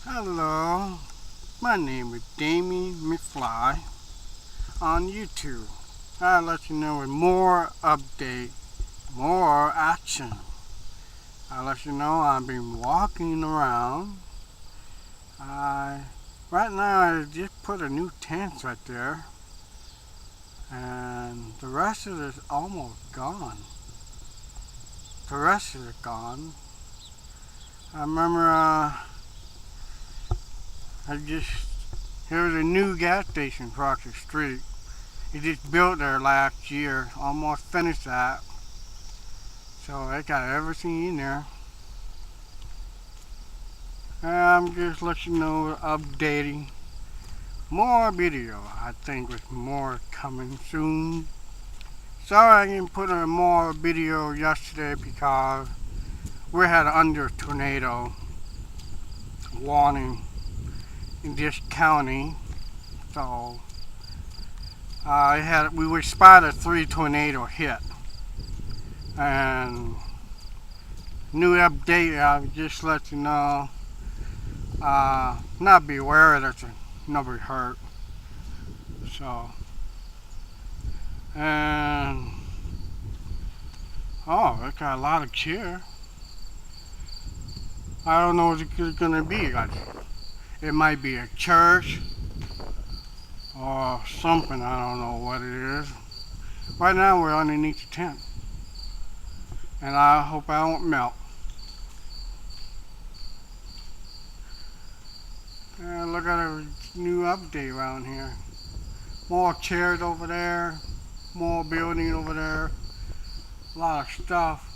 Hello, my name is Damien McFly on YouTube. I'll let you know with more update, more action. I'll let you know I've been walking around. I right now I just put a new tent right there, and the rest of it is almost gone. The rest of it gone. I remember I just there was a new gas station across the street. He just built there last year, almost finished that. So they got everything in there. And I'm just letting you know, updating. More video, I think with more coming soon. Sorry I didn't put in more video yesterday because we had an under tornado warning in this county. So we were spotted 3 tornado hit. And new update, I'll just let you know. Not be aware that nobody hurt. So, and it got a lot of cheer. I don't know what it's gonna be. It might be a church or something. I don't know what it is. Right now we're underneath the tent, and I hope I won't melt. And look at a new update around here. More chairs over there, more building over there, a lot of stuff.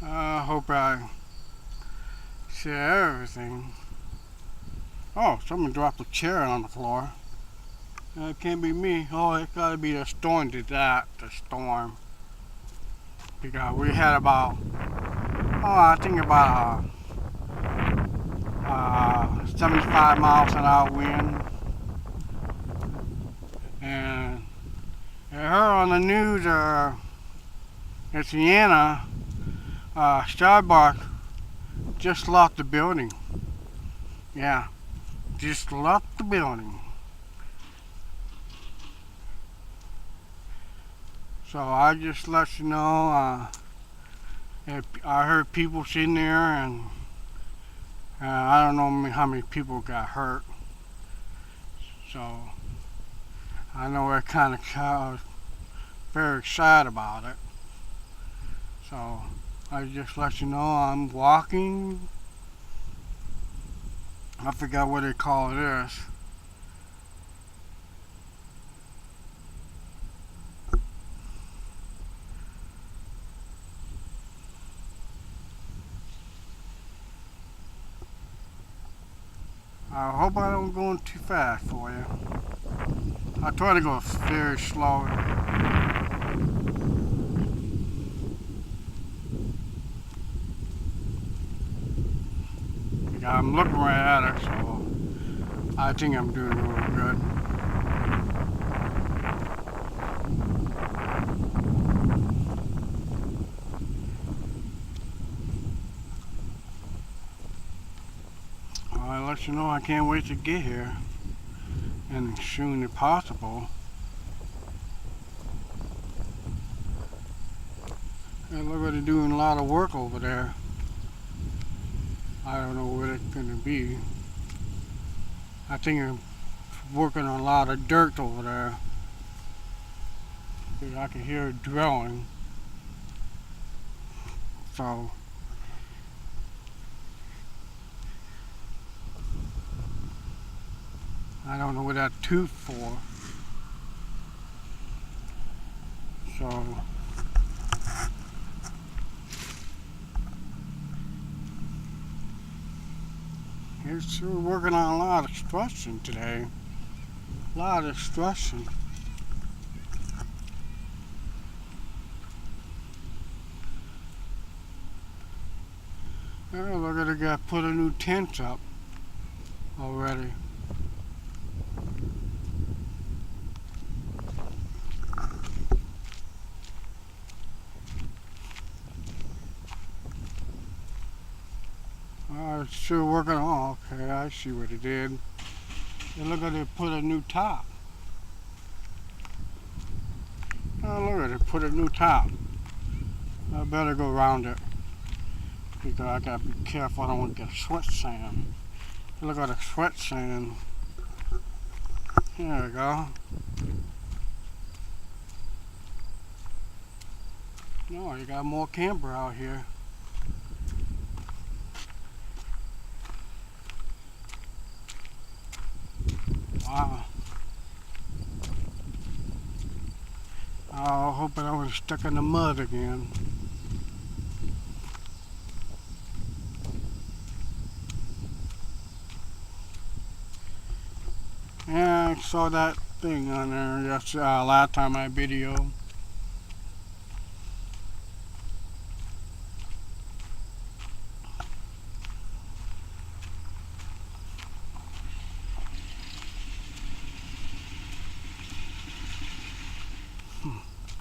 I hope I share everything. Oh, someone dropped a chair on the floor. It can't be me. Oh, it gotta be the storm did that, the storm. Because we had about, I think about 75 miles an hour wind. And I heard on the news, it's Vienna, Starbucks just left the building. Yeah, just left the building. So I just let you know, I heard people sitting there, and I don't know how many people got hurt. So I know they're kind of very excited about it. So I just let you know I'm walking. I forgot what they call this. I hope I don't go too fast for you. I try to go very slow. I'm looking right at it, so I think I'm doing real good. I'll let you know I can't wait to get here, and as soon as possible. And look, they're doing a lot of work over there. I don't know what it's gonna be. I think I'm working on a lot of dirt over there. I can hear it drilling. So I don't know what that tooth for. So we're working on a lot of construction today. A lot of construction. Oh, look at the guy put a new tent up already. it's still working. Oh, okay, I see what it did. And look at it, put a new top. Oh, look at it, put a new top. I better go around it because I gotta be careful. I don't want to get sweat sand. Look at the sweat sand. There we go. No, you got more camper out here. Wow. I hope I don't get stuck in the mud again. Yeah, I saw that thing on there yesterday, last time I video.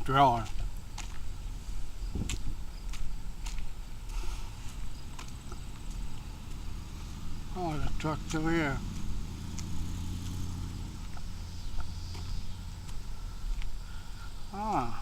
Drilling. Oh, the truck's still here. Ah.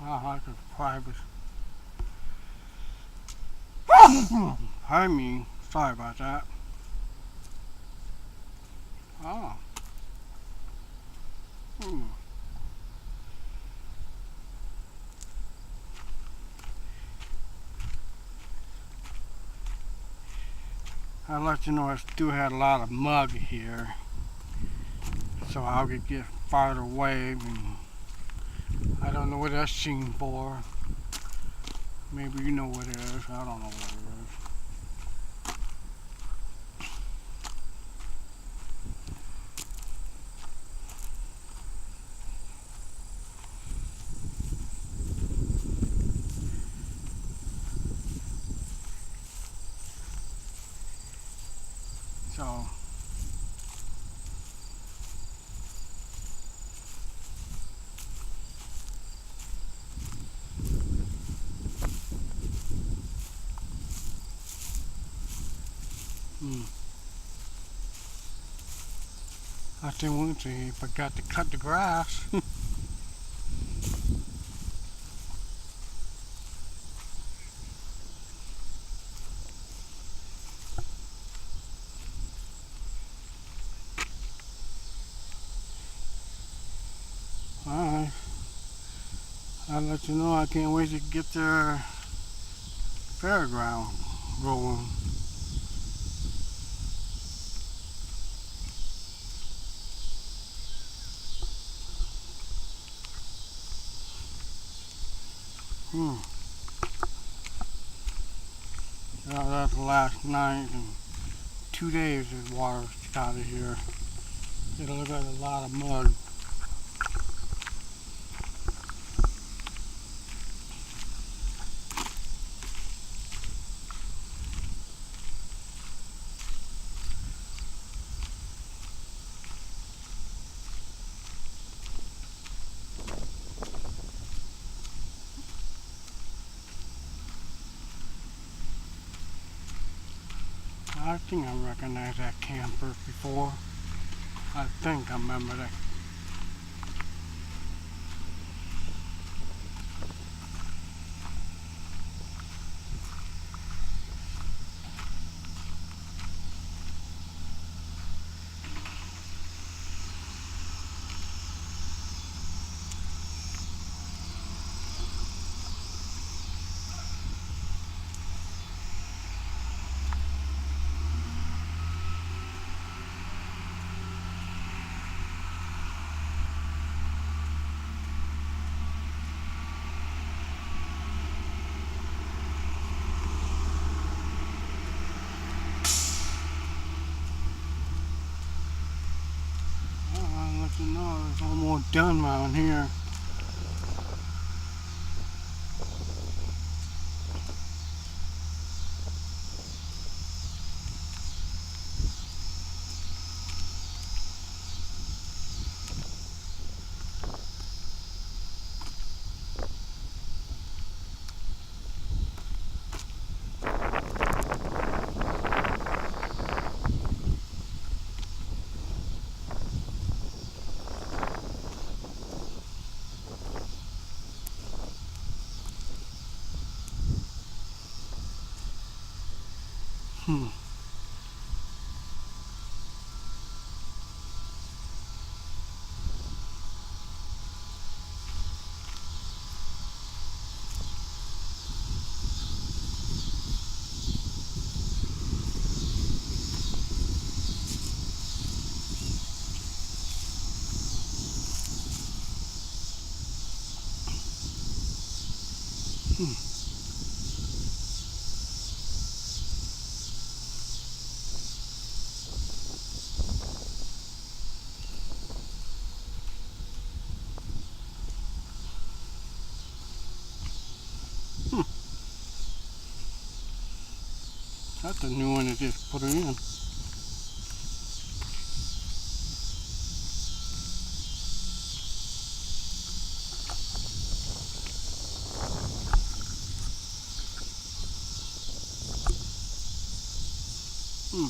Wow, I could probably. Pardon me. Sorry about that. Oh. Hmm. I'd let you know I still had a lot of mud here, so I could get farther away. And I don't know what that's seen for. Maybe you know what it is. I don't know what it is. So. I think once he forgot to cut the grass. Alright. I'll let you know I can't wait to get the Fairground rolling. That's last night, and 2 days the water's out of here. It'll look like a lot of mud. I think I recognize that camper before. I think I remember that. to know it's almost done around here. Hmm. Hmm. That's a new one to just put it in. Hmm.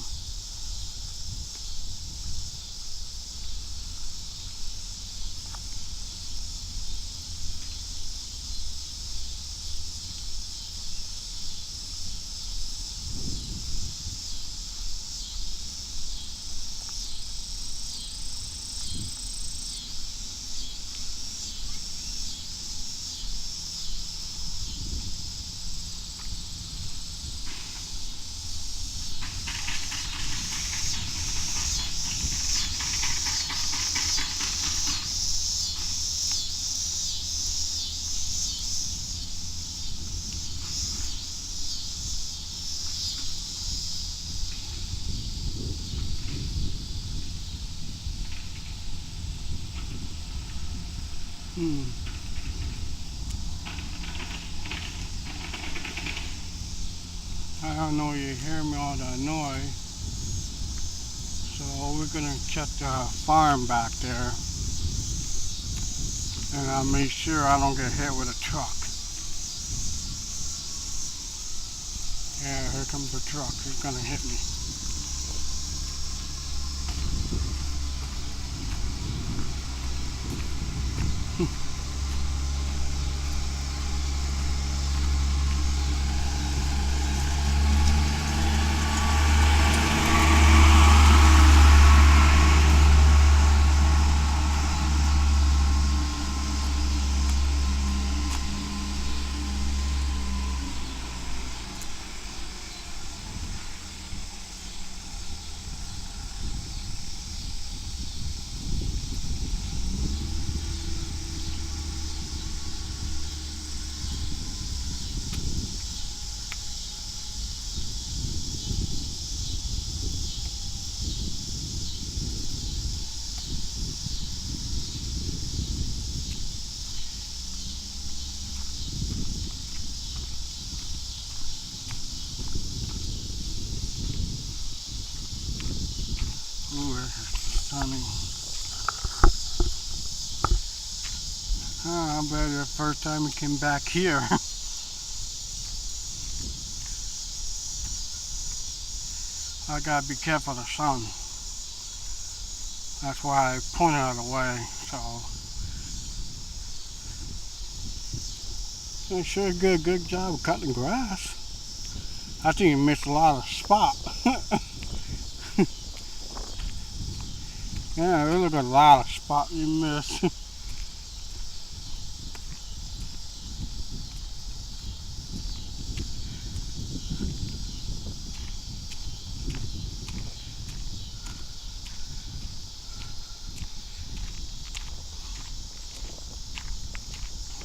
Hmm. I don't know you hear me all that noise. So we're gonna check the farm back there. And I'll make sure I don't get hit with a truck. Yeah, here comes the truck. He's gonna hit me. Ooh, this is stunning. I bet the first time we came back here. I gotta be careful of the sun. That's why I pointed out of the way. So I sure did a good job of cutting grass. I think you missed a lot of spot. Yeah, there look a lot of spot you missed.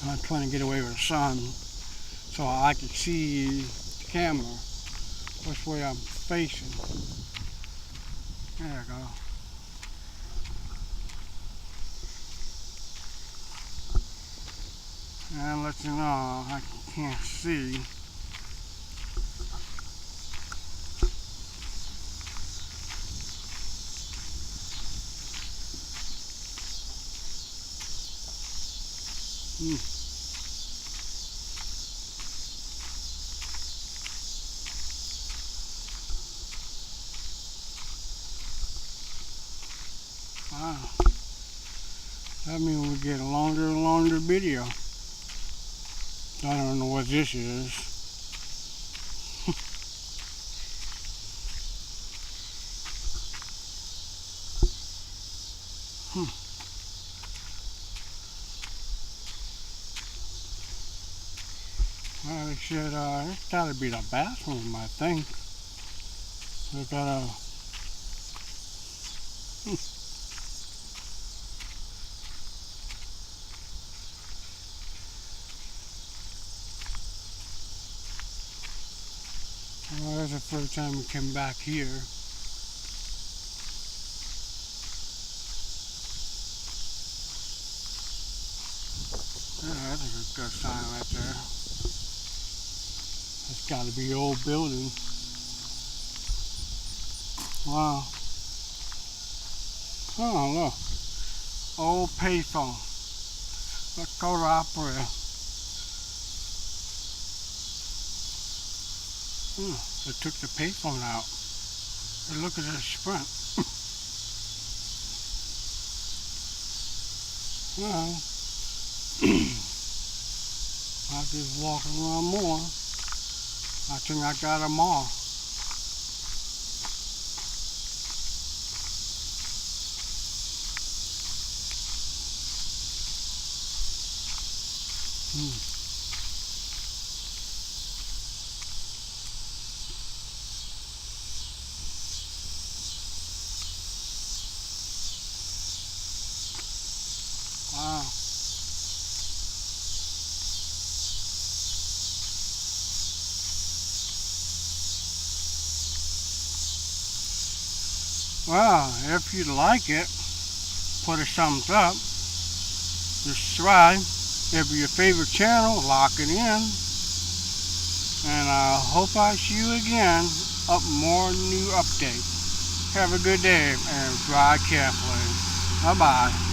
I'm trying to get away with the sun so I can see the camera, which way I'm facing. There you go. and let you know I can't see. Wow. That means we get a longer and longer video. I don't know what this is. Well, they said, it's gotta be the bathroom, I think. They got a... Well, that's the first time we came back here. Yeah, that's a good sign right there. That's gotta be the old building. Wow. Oh, look. Old payphone. Let's go to opera. They took the payphone out. Hey, look at this Sprint. Well, I'll just walk around more. I think I got them all. Wow. Well, if you like it, put a thumbs up. Subscribe. If your favorite channel, lock it in. And I hope I see you again. Up more new updates. Have a good day and drive carefully. Bye-bye.